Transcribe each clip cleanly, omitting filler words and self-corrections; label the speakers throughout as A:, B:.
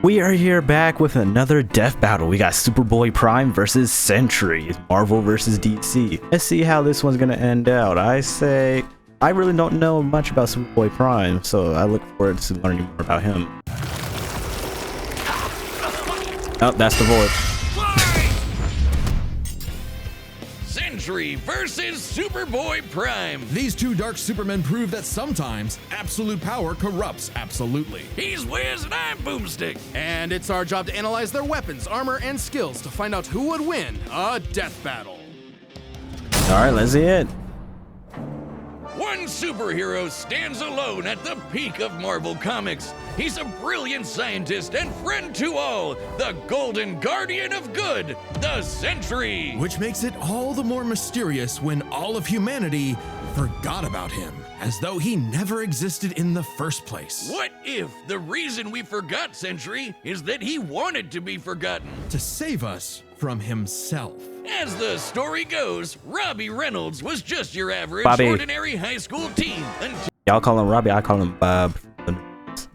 A: We are here back with another death battle. We got Superboy-Prime versus Sentry. It's Marvel versus DC. Let's see how this one's gonna end out. I say, I really don't know much about Superboy-Prime, so I look forward to learning more about him. Oh, that's the void.
B: Sentry versus Superboy-Prime.
C: These two dark supermen prove that sometimes absolute power corrupts absolutely.
B: He's Wiz and I'm Boomstick.
C: And it's our job to analyze their weapons, armor, and skills to find out who would win a death battle.
A: Alright, let's see it.
B: One superhero stands alone at the peak of Marvel Comics. He's a brilliant scientist and friend to all, the Golden Guardian of Good, the Sentry.
C: Which makes it all the more mysterious when all of humanity forgot about him, as though he never existed in the first place.
B: What if the reason we forgot Sentry is that he wanted to be forgotten?
C: To save us from himself.
B: As the story goes, Robbie Reynolds was just your average, ordinary high school teen until
A: Y'all call him Robbie, I call him Bob.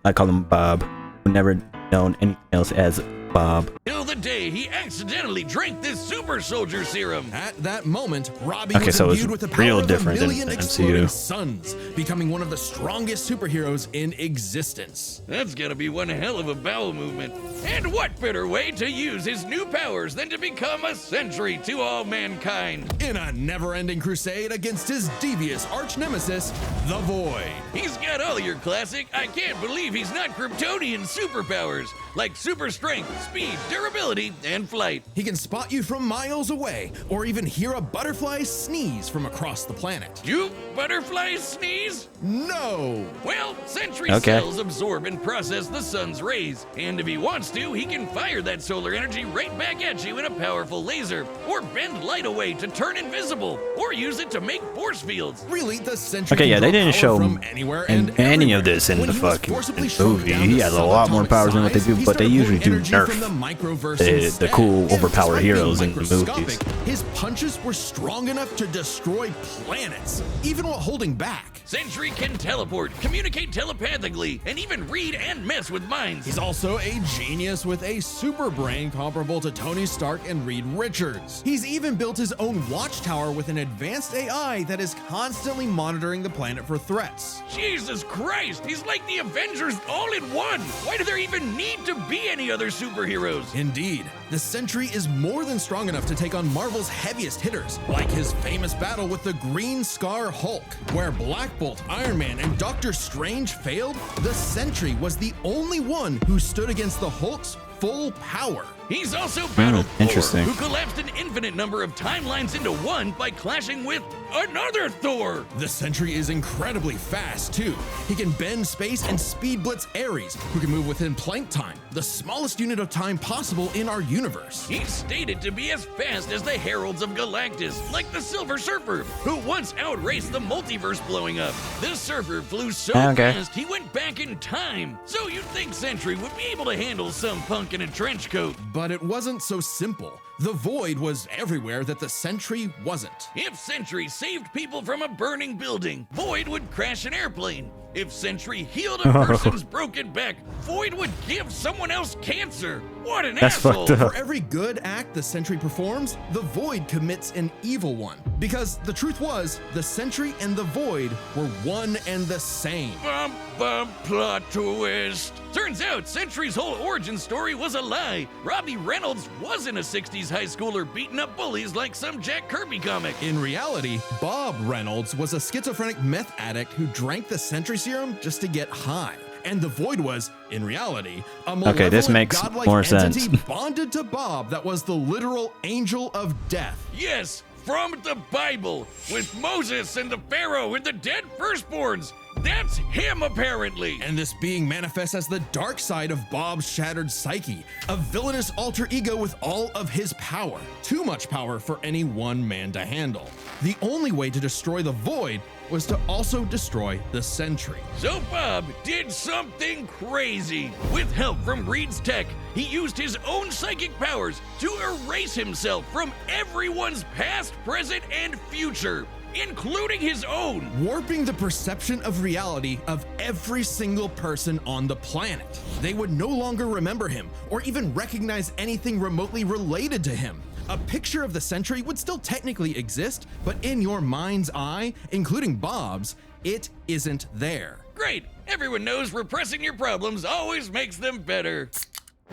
A: I call him Bob. I've never known anything else as Bob.
B: the day he accidentally drank this super soldier serum.
C: At that moment, Robbie was
A: so
C: imbued with the power
A: real
C: of
A: different
C: a million
A: than
C: exploding
A: MCU.
C: suns, becoming one of the strongest superheroes in existence.
B: That's gotta be one hell of a bowel movement. And what better way to use his new powers than to become a sentry to all mankind?
C: In a never-ending crusade against his devious arch-nemesis, the Void.
B: He's got all your classic, I can't believe he's not Kryptonian superpowers, like super strength, speed, durability, and flight.
C: He can spot you from miles away, or even hear a butterfly sneeze from across the planet.
B: Do butterflies sneeze?
C: No!
B: Well, Sentry cells absorb and process the sun's rays, and if he wants to, he can fire that solar energy right back at you in a powerful laser, or bend light away to turn invisible, or use it to make force fields.
C: Really, the Sentry
A: Okay, yeah, they didn't show
C: from anywhere
A: any
C: everywhere.
A: of this in
C: When
A: the
C: he was
A: fucking
C: forcibly shrunk
A: movie.
C: down
A: He
C: to
A: has a lot more
C: subatomic
A: powers than what they
C: size,
A: do,
C: he
A: but they
C: started
A: usually do
C: pulling energy from the
A: nerf
C: microverse
A: the
C: instead.
A: cool, overpowered
C: Despite being
A: heroes in the movies.
C: microscopic, his punches were strong enough to destroy planets, even while holding back.
B: Sentry can teleport, communicate telepathically, and even read and mess with minds.
C: He's also a genius with a super brain comparable to Tony Stark and Reed Richards. He's even built his own watchtower with an advanced AI that is constantly monitoring the planet for threats.
B: Jesus Christ, he's like the Avengers all in one. Why do there even need to be any other superheroes?
C: Indeed, the Sentry is more than strong enough to take on Marvel's heaviest hitters, like his famous battle with the Green Scar Hulk, where Black Bolt, Iron Man, and Doctor Strange failed. The Sentry was the only one who stood against the Hulk's full power.
B: He's also battled Thor,
A: interesting.
B: who collapsed an infinite number of timelines into one by clashing with another Thor.
C: The Sentry is incredibly fast, too. He can bend space and speed blitz Ares, who can move within Planck time, the smallest unit of time possible in our universe.
B: He's stated to be as fast as the Heralds of Galactus, like the Silver Surfer, who once outraced the multiverse blowing up. The Surfer flew so fast he went back in time. So you'd think Sentry would be able to handle some punk in a trench coat.
C: But it wasn't so simple. The Void was everywhere that the Sentry wasn't.
B: If Sentry saved people from a burning building, Void would crash an airplane. If Sentry healed a person's broken back, Void would give someone else cancer. What an asshole!
A: fucked up.
C: For every good act the Sentry performs, the Void commits an evil one. Because the truth was, the Sentry and the Void were one and the same.
B: Bum, bum, plot twist. Turns out Sentry's whole origin story was a lie. Robbie Reynolds wasn't a 60s high schooler beating up bullies like some Jack Kirby comic.
C: In reality, Bob Reynolds was a schizophrenic meth addict who drank the Sentry serum just to get high. And the Void was, in reality, a malevolent,
A: this makes
C: godlike
A: more
C: entity
A: sense.
C: bonded to Bob that was the literal angel of death.
B: Yes, from the Bible, with Moses and the Pharaoh and the dead firstborns. That's him, apparently.
C: And this being manifests as the dark side of Bob's shattered psyche, a villainous alter ego with all of his power. Too much power for any one man to handle. The only way to destroy the Void was to also destroy the Sentry.
B: So Bob did something crazy. With help from Reed's tech, he used his own psychic powers to erase himself from everyone's past, present, and future. including his own.
C: Warping the perception of reality of every single person on the planet. They would no longer remember him or even recognize anything remotely related to him. A picture of the Sentry would still technically exist, but in your mind's eye, including Bob's, it isn't there.
B: Great, everyone knows repressing your problems always makes them better.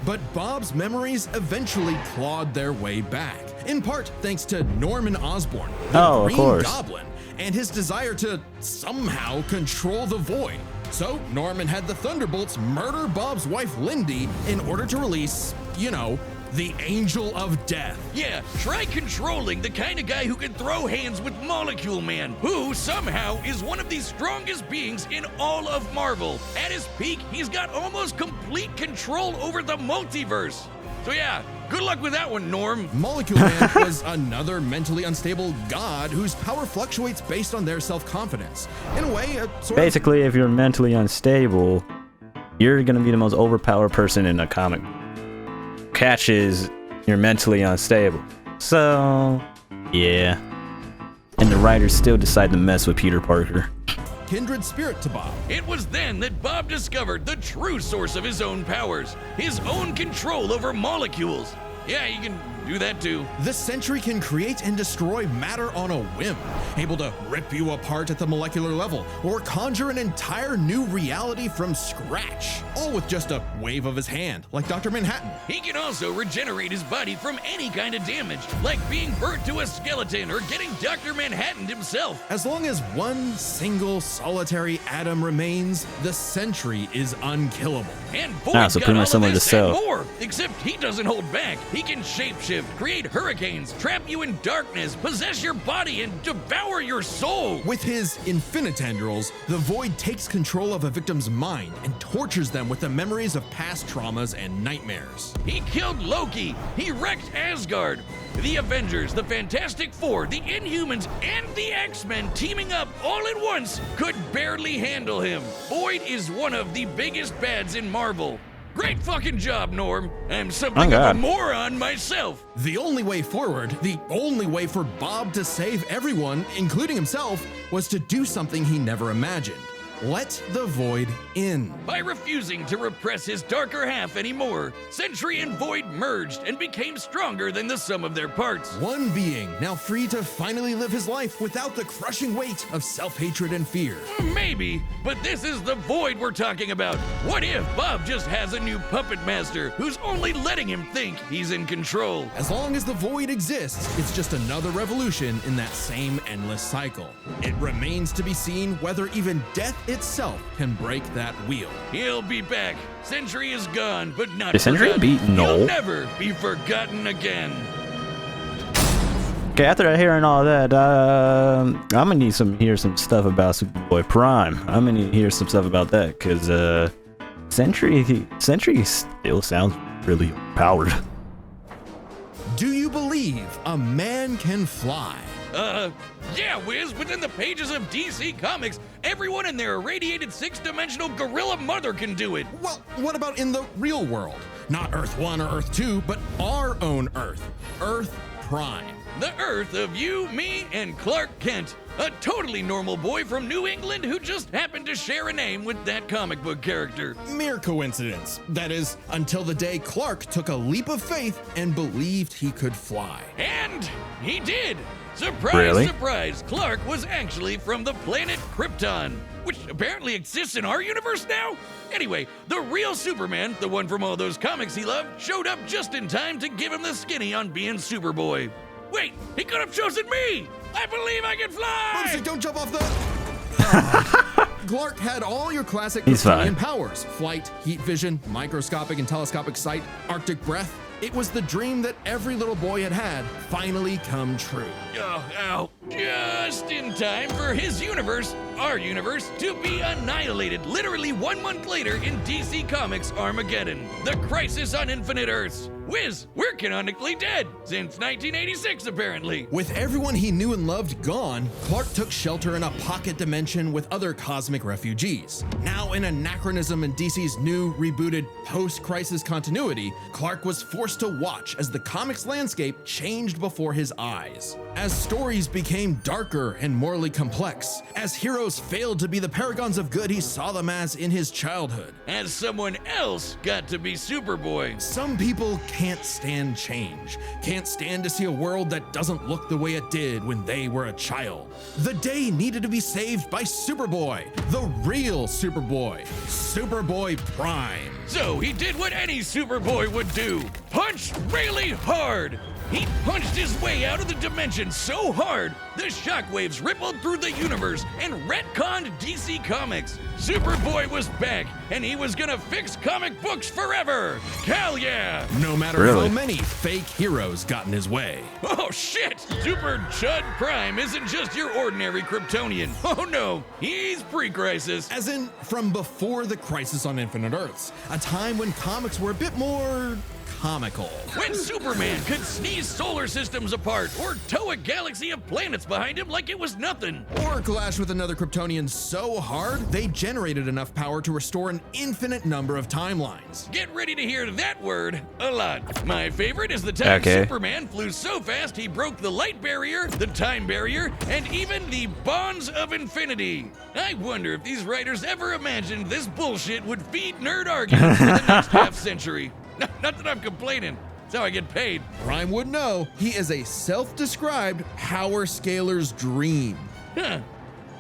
C: But Bob's memories eventually clawed their way back, in part thanks to Norman Osborn, the Green Goblin, and his desire to somehow control the Void. So Norman had the Thunderbolts murder Bob's wife Lindy in order to release, you know, the Angel of Death.
B: Yeah, try controlling the kind of guy who can throw hands with Molecule Man, who somehow is one of the strongest beings in all of Marvel. At his peak, he's got almost complete control over the multiverse. So yeah, good luck with that one, Norm.
C: Molecule Man was another mentally unstable god whose power fluctuates based on their self-confidence. In a way,
A: basically, if you're mentally unstable, you're gonna be the most overpowered person in a comic. Catch is you're mentally unstable. So, yeah. And the writers still decide to mess with Peter Parker.
C: Kindred spirit to Bob.
B: It was then that Bob discovered the true source of his own powers, his own control over molecules. Yeah, you can do that too.
C: The Sentry can create and destroy matter on a whim, able to rip you apart at the molecular level, or conjure an entire new reality from scratch, all with just a wave of his hand, like Dr. Manhattan.
B: He can also regenerate his body from any kind of damage, like being burnt to a skeleton or getting Dr. Manhattan himself.
C: As long as one single solitary atom remains, the Sentry is unkillable.
B: And Void's got all of this and more, except he doesn't hold back. He can shapeshift, create hurricanes, trap you in darkness, possess your body, and devour your soul.
C: With his infinitendrils, the Void takes control of a victim's mind and tortures them with the memories of past traumas and nightmares.
B: He killed Loki. He wrecked Asgard. The Avengers, the Fantastic Four, the Inhumans, and the X-Men teaming up all at once could barely handle him. Void is one of the biggest bads in Marvel. Great fucking job, Norm. I'm something of a moron myself.
C: The only way forward, the only way for Bob to save everyone, including himself, was to do something he never imagined. Let the Void in.
B: By refusing to repress his darker half anymore, Sentry and Void merged and became stronger than the sum of their parts.
C: One being, now free to finally live his life without the crushing weight of self-hatred and fear.
B: Maybe, but this is the Void we're talking about. What if Bob just has a new puppet master who's only letting him think he's in control?
C: As long as the Void exists, it's just another revolution in that same endless cycle. It remains to be seen whether even death itself can break that wheel.
B: He'll be back. Sentry is gone, but not
A: Is Sentry beaten? No.
B: He'll never be forgotten again.
A: Okay, after hearing all that, I'm gonna need hear some stuff about Superboy-Prime. I'm gonna need to hear some stuff about that, because Sentry still sounds really powered.
C: Do you believe a man can fly?
B: Yeah, Wiz, within the pages of DC Comics, everyone in their irradiated 6-dimensional gorilla mother can do it.
C: Well, what about in the real world? Not Earth 1 or Earth 2, but our own Earth, Earth Prime.
B: The Earth of you, me, and Clark Kent. A totally normal boy from New England who just happened to share a name with that comic book character.
C: Mere coincidence. That is, until the day Clark took a leap of faith and believed he could fly.
B: And he did. Surprise, surprise, Clark was actually from the planet Krypton, which apparently exists in our universe now? Anyway, the real Superman, the one from all those comics he loved, showed up just in time to give him the skinny on being Superboy. Wait, he could have chosen me! I believe I can fly!
C: Mostly, don't jump off the... Clark had all your classic Kryptonian powers. Flight, heat vision, microscopic and telescopic sight, Arctic breath. It was the dream that every little boy had finally come true.
B: Oh, just in time for his universe, our universe, to be annihilated literally 1 month later in DC Comics Armageddon, the Crisis on Infinite Earths. Wiz, we're canonically dead, since 1986 apparently.
C: With everyone he knew and loved gone, Clark took shelter in a pocket dimension with other cosmic refugees. Now an anachronism in DC's new, rebooted, post-crisis continuity, Clark was forced to watch as the comics landscape changed before his eyes. As stories became became darker and morally complex, as heroes failed to be the paragons of good he saw them as in his childhood.
B: As someone else got to be Superboy.
C: Some people can't stand change, can't stand to see a world that doesn't look the way it did when they were a child. The day needed to be saved by Superboy, the real Superboy, Superboy-Prime.
B: So he did what any Superboy would do, punch really hard. He punched his way out of the dimension so hard, the shockwaves rippled through the universe and retconned DC Comics. Superboy was back, and he was gonna fix comic books forever. Hell yeah!
C: No matter how many fake heroes got in his way.
B: Oh shit! Super Chud Prime isn't just your ordinary Kryptonian. Oh no, he's pre-Crisis.
C: As in, from before the Crisis on Infinite Earths, a time when comics were a bit more comical.
B: When Superman could sneeze solar systems apart or tow a galaxy of planets behind him like it was nothing.
C: Or clash with another Kryptonian so hard, they generated enough power to restore an infinite number of timelines.
B: Get ready to hear that word a lot. My favorite is the time Superman flew so fast he broke the light barrier, the time barrier, and even the bonds of infinity. I wonder if these writers ever imagined this bullshit would feed nerd arguments for the next half century. Not that I'm complaining. That's how I get paid.
C: Prime would know. He is a self-described power scaler's dream.
B: Huh.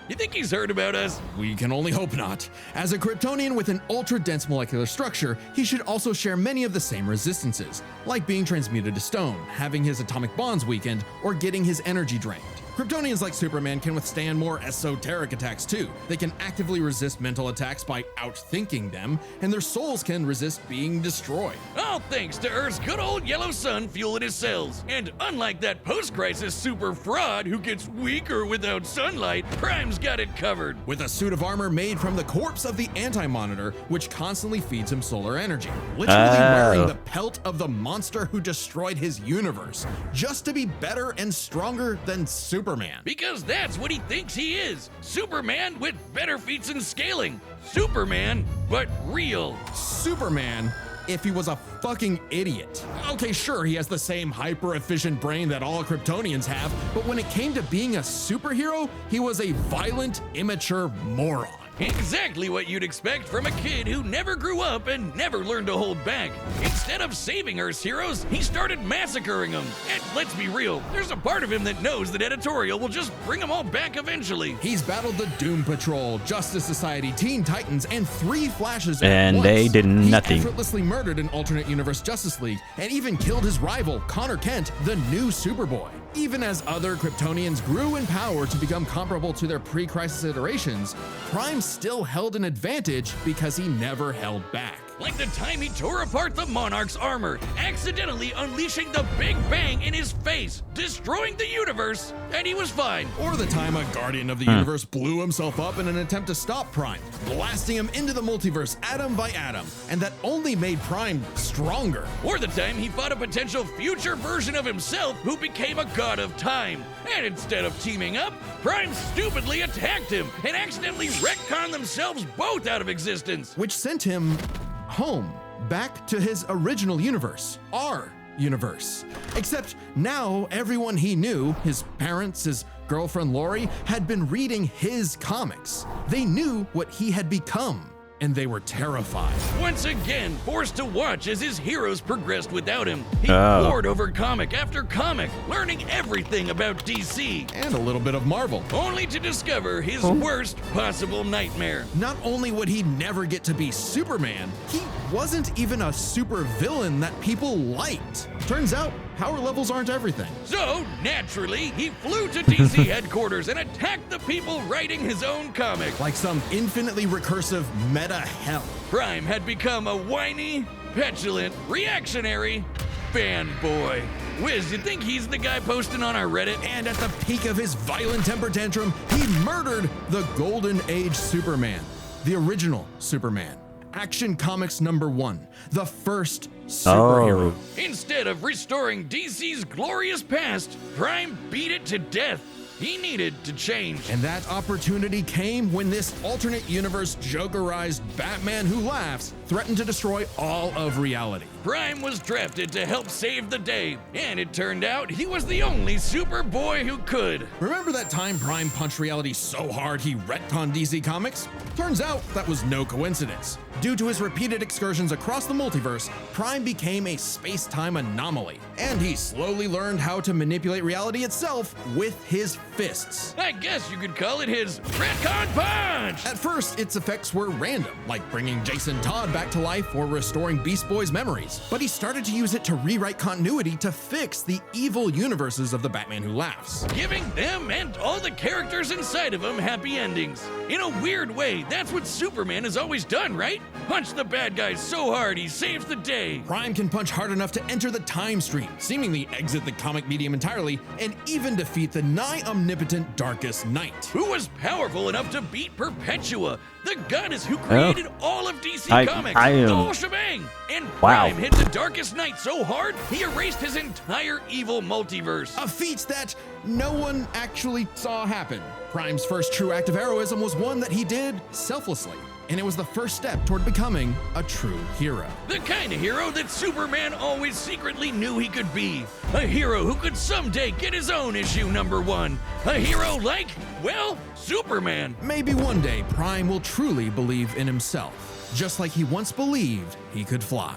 B: You think he's heard about us?
C: We can only hope not. As a Kryptonian with an ultra-dense molecular structure, he should also share many of the same resistances, like being transmuted to stone, having his atomic bonds weakened, or getting his energy drained. Kryptonians like Superman can withstand more esoteric attacks too. They can actively resist mental attacks by outthinking them, and their souls can resist being destroyed.
B: All thanks to Earth's good old yellow sun fueling his cells. And unlike that post-crisis super fraud who gets weaker without sunlight, Prime's got it covered.
C: With a suit of armor made from the corpse of the Anti-Monitor, which constantly feeds him solar energy. Literally wearing the pelt of the monster who destroyed his universe, just to be better and stronger than Superman.
B: Because that's what he thinks he is. Superman with better feats and scaling. Superman, but real.
C: Superman, if he was a fucking idiot. Okay, sure, he has the same hyper-efficient brain that all Kryptonians have, but when it came to being a superhero, he was a violent, immature moron.
B: Exactly what you'd expect from a kid who never grew up and never learned to hold back. Instead of saving Earth's heroes, he started massacring them. And let's be real, there's a part of him that knows that editorial will just bring them all back eventually.
C: He's battled the Doom Patrol, Justice Society, Teen Titans, and 3 Flashes
A: and
C: at once.
A: They did nothing.
C: He effortlessly murdered an alternate universe Justice League, and even killed his rival, Connor Kent, the new Superboy. Even as other Kryptonians grew in power to become comparable to their pre-Crisis iterations, Prime still held an advantage because he never held back.
B: Like the time he tore apart the Monarch's armor, accidentally unleashing the Big Bang in his face, destroying the universe, and he was fine.
C: Or the time a Guardian of the Universe blew himself up in an attempt to stop Prime, blasting him into the multiverse atom by atom, and that only made Prime stronger.
B: Or the time he fought a potential future version of himself who became a god of time. And instead of teaming up, Prime stupidly attacked him and accidentally retconned themselves both out of existence.
C: Which sent him home, back to his original universe, our universe. Except now everyone he knew, his parents, his girlfriend Lori, had been reading his comics. They knew what he had become, and they were terrified.
B: Once again, forced to watch as his heroes progressed without him. He pored over comic after comic, learning everything about DC.
C: And a little bit of Marvel.
B: Only to discover his worst possible nightmare.
C: Not only would he never get to be Superman, he wasn't even a super villain that people liked. Turns out, power levels aren't everything.
B: So, naturally, he flew to DC headquarters and attacked the people writing his own comic.
C: Like some infinitely recursive meta hell.
B: Prime had become a whiny, petulant, reactionary fanboy. Wiz, you think he's the guy posting on our Reddit?
C: And at the peak of his violent temper tantrum, he murdered the Golden Age Superman, the original Superman. Action Comics #1, the first superhero.
B: Instead of restoring DC's glorious past, Prime beat it to death. He needed to change.
C: And that opportunity came when this alternate universe Jokerized Batman who laughs threatened to destroy all of reality.
B: Prime was drafted to help save the day, and it turned out he was the only Superboy who could.
C: Remember that time Prime punched reality so hard he retconned DC Comics? Turns out that was no coincidence. Due to his repeated excursions across the multiverse, Prime became a space-time anomaly, and he slowly learned how to manipulate reality itself with his fists.
B: I guess you could call it his retcon punch!
C: At first, its effects were random, like bringing Jason Todd back to life or restoring Beast Boy's memories, but he started to use it to rewrite continuity to fix the evil universes of the Batman Who Laughs,
B: giving them and all the characters inside of them happy endings. In a weird way, that's what Superman has always done, right? Punch the bad guys so hard he saves the day.
C: Prime can punch hard enough to enter the time stream, seemingly exit the comic medium entirely, and even defeat the nigh omnipotent Darkest Knight,
B: who was powerful enough to beat Perpetua, the goddess who created all of DC Comics, the whole shebang. And Prime hit the Darkest Knight so hard, he erased his entire evil multiverse.
C: A feat that no one actually saw happen. Prime's first true act of heroism was one that he did selflessly, and it was the first step toward becoming a true hero.
B: The kind of hero that Superman always secretly knew he could be. A hero who could someday get his own issue #1. A hero like, well, Superman.
C: Maybe one day Prime will truly believe in himself, just like he once believed he could fly.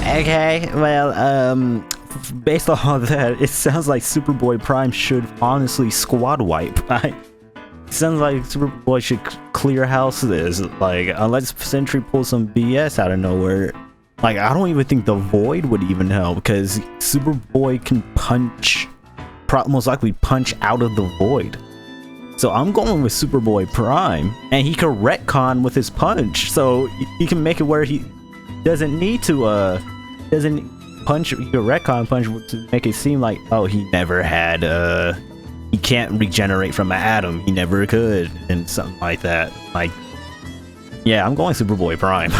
A: Okay, well, based on all that, it sounds like Superboy-Prime should honestly squad wipe. It sounds like Superboy should clear house this, like, unless Sentry pulls some BS out of nowhere. Like, I don't even think the Void would even help, because Superboy can punch, most likely punch out of the Void. So I'm going with Superboy-Prime, and he can retcon with his punch, so he can make it where he doesn't need to, doesn't punch, he can retcon punch to make it seem like, oh, he never had, he can't regenerate from an atom, he never could, and something like that. Like, yeah, I'm going Superboy-Prime.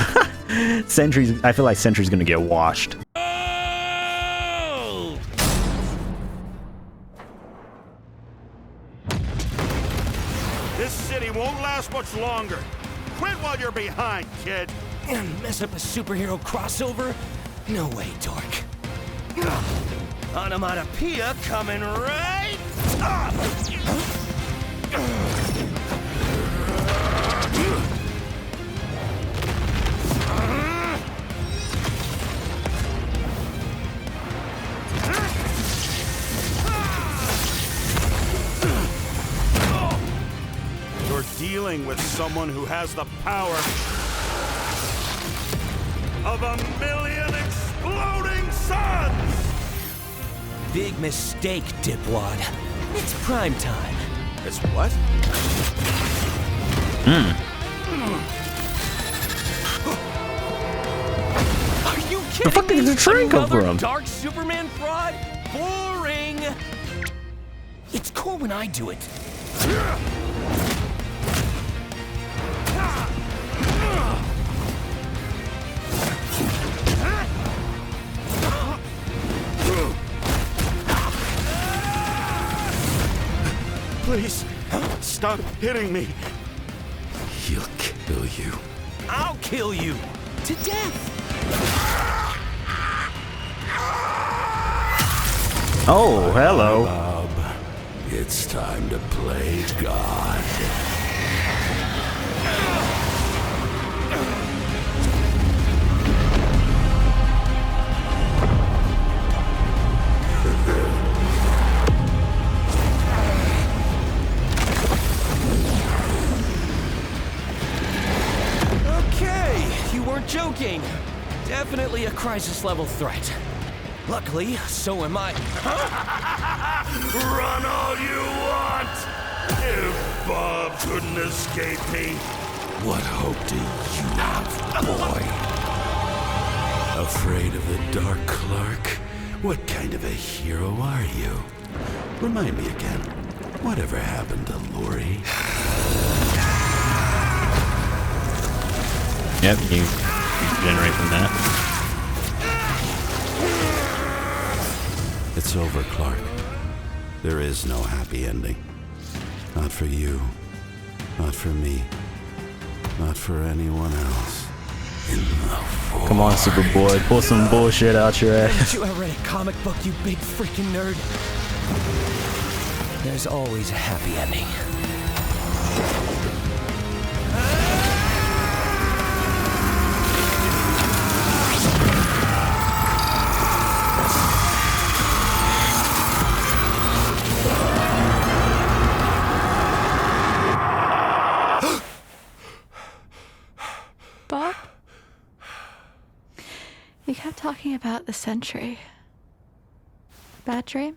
A: Sentry's, I feel like Sentry's gonna get washed.
B: Oh!
D: This city won't last much longer. Quit while you're behind, kid.
E: Mess up a superhero crossover? No way, dork. Onomatopoeia coming right up!
D: You're dealing with someone who has the power of 1,000,000 exploding suns!
E: Big mistake, dipwad. It's prime time.
D: It's what?
E: Are you kidding
A: The fuck did the train come
E: Another
A: from?
E: Dark Superman fraud? Boring! It's cool when I do it.
D: Please, stop hitting me.
F: He'll kill you.
E: I'll kill you. To death.
A: Oh, hello.
F: Bob, it's time to play God.
E: Joking. Definitely a crisis level threat. Luckily, so am I.
D: Run all you want! If Bob couldn't escape me.
F: What hope do you have, boy? Afraid of the Dark Clark? What kind of a hero are you? Remind me again, whatever happened to Lori?
A: Yep, you generate from that.
F: It's over, Clark. There is no happy ending. Not for you. Not for me. Not for anyone else.
A: Come on, Superboy, pull some bullshit out your ass.
E: Did you ever read a comic book, you big freaking nerd? There's always a happy ending.
G: Bob? You kept talking about the Sentry. Bad dream?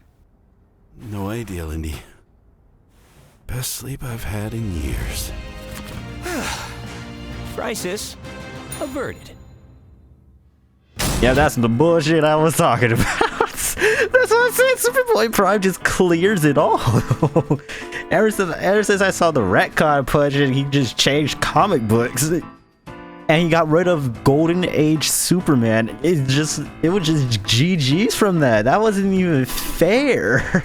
F: No idea, Lindy. Best sleep I've had in years.
E: Crisis averted.
A: Yeah, that's the bullshit I was talking about. That's what I'm saying. Superboy-Prime just clears it all. ever since I saw the retcon punch, he just changed comic books. And he got rid of Golden Age Superman. It was just GG's from that. That wasn't even fair.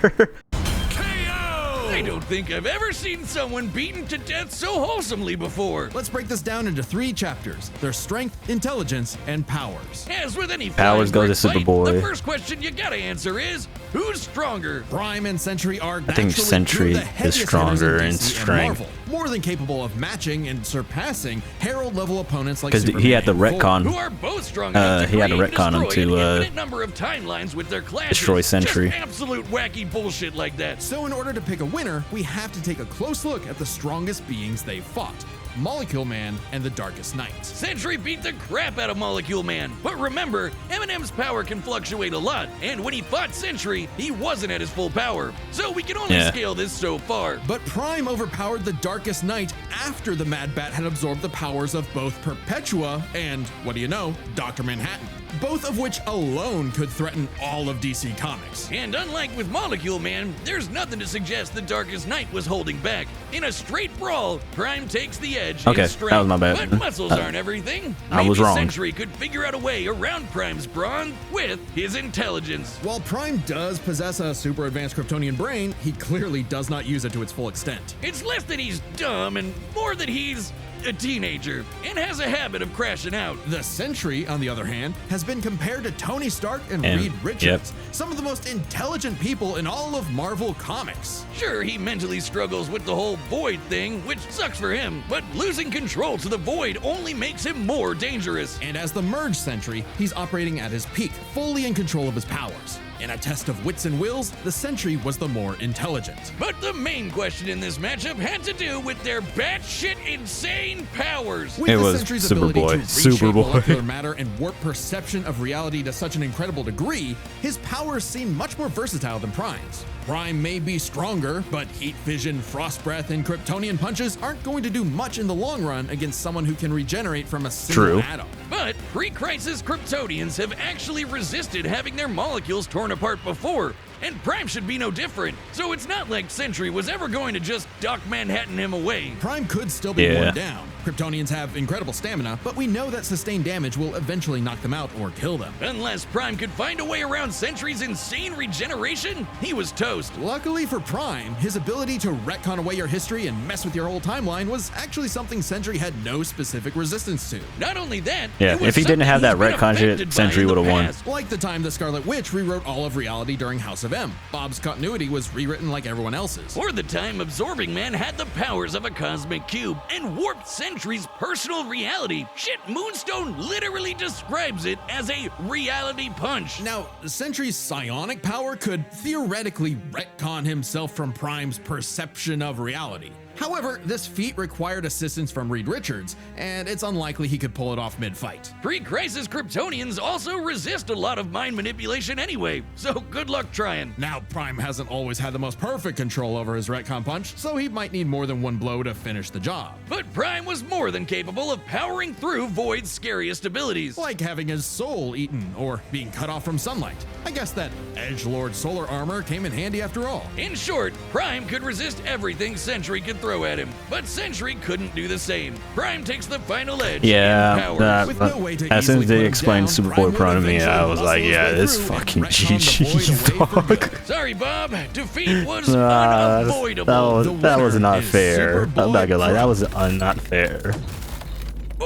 B: I don't think I've ever seen someone beaten to death so wholesomely before.
C: Let's break this down into 3 chapters: their strength, intelligence, and powers.
B: As with any
A: Powers go to
B: fight,
A: Superboy.
B: the first question you gotta answer is, who's stronger?
C: Prime and Sentry are
A: I think Sentry is stronger in strength.
C: More than capable of matching and surpassing Herald-level opponents like
A: Because he had the retcon.
B: Who are both strong enough
A: he had to
B: create and
A: retcon him
B: destroy
A: to
B: an infinite number of timelines with their clashes.
A: destroy Sentry.
B: Just absolute wacky bullshit like that.
C: So in order to pick a winner, we have to take a close look at the strongest beings they fought: Molecule Man and the Darkest Knight.
B: Sentry beat the crap out of Molecule Man. But remember, Eminem's power can fluctuate a lot, and when he fought Sentry, he wasn't at his full power. So we can only scale this so far.
C: But Prime overpowered the Darkest Knight after the Mad Bat had absorbed the powers of both Perpetua and, what do you know, Dr. Manhattan, both of which alone could threaten all of DC Comics.
B: And unlike with Molecule Man, there's nothing to suggest the Darkest Knight was holding back. In a straight brawl, Prime takes the edge
A: Okay,
B: in strength.
A: that was my bad.
B: But muscles aren't everything.
A: I was wrong.
B: Sentry could figure out a way around Prime's brawn with his intelligence.
C: While Prime does possess a super advanced Kryptonian brain, he clearly does not use it to its full extent.
B: It's less that he's dumb and more that he's a teenager and has a habit of crashing out.
C: The Sentry, on the other hand, has been compared to Tony Stark and Reed Richards, some of the most intelligent people in all of Marvel Comics.
B: Sure, he mentally struggles with the whole Void thing, which sucks for him, but losing control to the Void only makes him more dangerous.
C: And as the Merge Sentry, he's operating at his peak, fully in control of his powers. In a test of wits and wills, the Sentry was the more intelligent.
B: But the main question in this matchup had to do with their batshit insane powers.
C: With the Sentry's ability to reshape
A: Superboy.
C: molecular matter and warp perception of reality to such an incredible degree, his powers seem much more versatile than Prime's. Prime may be stronger, but heat vision, frost breath, and Kryptonian punches aren't going to do much in the long run against someone who can regenerate from a single atom.
B: But pre-crisis Kryptonians have actually resisted having their molecules torn apart before, and Prime should be no different. So it's not like Sentry was ever going to just Doc Manhattan him away.
C: Prime could still be worn down. Kryptonians have incredible stamina, but we know that sustained damage will eventually knock them out or kill them.
B: Unless Prime could find a way around Sentry's insane regeneration, he was toast.
C: Luckily for Prime, his ability to retcon away your history and mess with your whole timeline was actually something Sentry had no specific resistance to.
B: Not only that,
A: if he didn't have that retcon shit, Sentry would have won.
C: Like the time the Scarlet Witch rewrote all of reality during House of M. Bob's continuity was rewritten like everyone else's.
B: Or the time Absorbing Man had the powers of a cosmic cube and warped Sentry's personal reality. Shit, Moonstone literally describes it as a reality punch.
C: Now, Sentry's psionic power could theoretically retcon himself from Prime's perception of reality. However, this feat required assistance from Reed Richards, and it's unlikely he could pull it off mid-fight.
B: Pre-crisis Kryptonians also resist a lot of mind manipulation anyway, so good luck trying.
C: Now, Prime hasn't always had the most perfect control over his retcon punch, so he might need more than one blow to finish the job.
B: But Prime was more than capable of powering through Void's scariest abilities.
C: Like having his soul eaten, or being cut off from sunlight. I guess that Edgelord solar armor came in handy after all.
B: In short, Prime could resist everything Sentry could throw at him, but Sentry couldn't do the same. Prime takes the final edge.
A: As soon as they explained Superboy-Prime to me, I was like, yeah, this fucking GG, dog.
B: Sorry, Bob. Defeat was unavoidable.
A: That was not fair. I'm not gonna lie, that was not fair.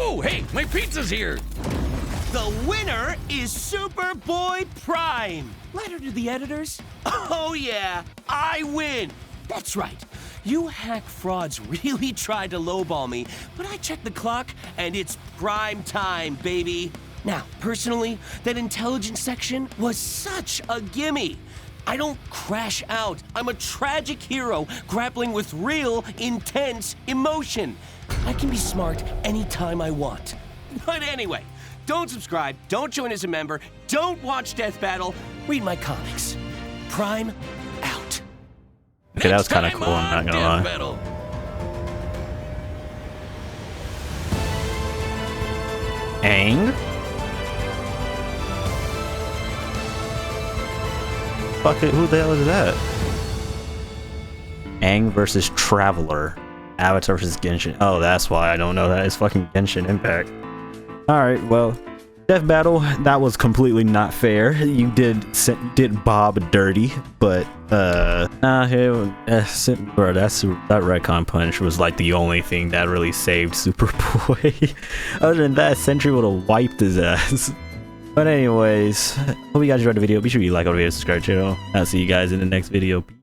B: Oh, hey, my pizza's here.
E: The winner is Superboy-Prime. Letter to the editors? Oh yeah, I win. That's right. You hack frauds really tried to lowball me, but I checked the clock and it's prime time, baby. Now, personally, that intelligence section was such a gimme. I don't crash out. I'm a tragic hero grappling with real, intense emotion. I can be smart anytime I want. But anyway, don't subscribe, don't join as a member, don't watch Death Battle, read my comics. Prime out.
A: Okay, that was kind of
B: Next
A: cool,
B: time
A: I'm not
B: on
A: gonna lie.
B: Death Battle.
A: Aang? Fuck it, who the hell is that? Aang versus Traveler. Avatar versus Genshin. Oh, that's why I don't know that. It's fucking Genshin Impact. Alright, well, Death Battle, that was completely not fair. You did Bob dirty, but bro, that retcon punch was like the only thing that really saved Superboy. Other than that, Sentry would have wiped his ass. But anyways, hope you guys enjoyed the video. Be sure you like our video, subscribe to the channel. I'll see you guys in the next video.